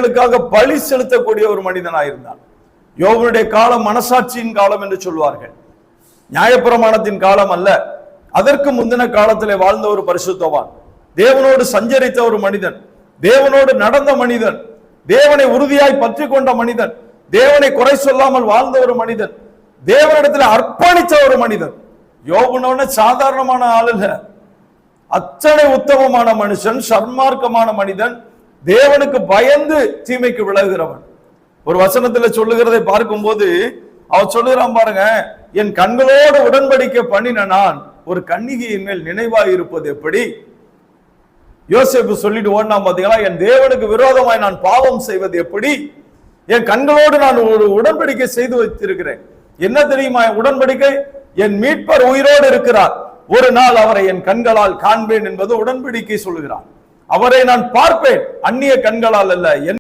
பிள்ளைகளுக்காக பலி செலுத்தக்கூடிய ஒரு மனிதனாயிருந்தான். யோபனுடைய காலம் மனசாட்சியின் காலம் என்று சொல்வார்கள். நியாயப்பிரமாணத்தின் காலம் அல்ல, அதற்கு முந்தின காலத்திலே வாழ்ந்த ஒரு பரிசுத்தவான், தேவனோடு சஞ்சரித்த ஒரு மனிதன், தேவனோடு நடந்த மனிதன், தேவனை உறுதியாய் பற்றி கொண்ட மனிதன், தேவனை குறை சொல்லாமல் வாழ்ந்த ஒரு மனிதன், தேவனிடத்தில் அர்ப்பணித்த ஒரு மனிதன். யோபுனோட சாதாரணமான ஆள் இல்ல, அத்தனை உத்தமமான மனுஷன், சன்மார்க்கமான மனிதன், தேவனுக்கு பயந்து தீமைக்கு விலகுகிறவன். ஒரு வசனத்துல சொல்லுகிறதை பார்க்கும் போது அவன் சொல்லுகிறான் பாருங்க, என் கண்களோடு உடன்படிக்கை பண்ணின நான் ஒரு கன்னிகையின் மேல் நினைவாய் இருப்பது எப்படி? யோசேப்பு சொல்லிட்டு ஓடினான் பாத்தீங்களா, என் தேவனுக்கு விரோதமாய் நான் பாவம் செய்வது எப்படி? என் கண்களோடு நான் ஒரு உடன்படிக்கை செய்து வைத்திருக்கிறேன். என்ன தெரியுமா உடன்படிக்கை? என் மீட்பர் உயிரோடு இருக்கிறார், ஒரு நாள் அவரை என் கண்களால் காண்பேன் என்பது உடன்படிக்கை சொல்லுகிறார். அவரை நான் பார்ப்பேன், அந்நிய கண்களால் அல்ல.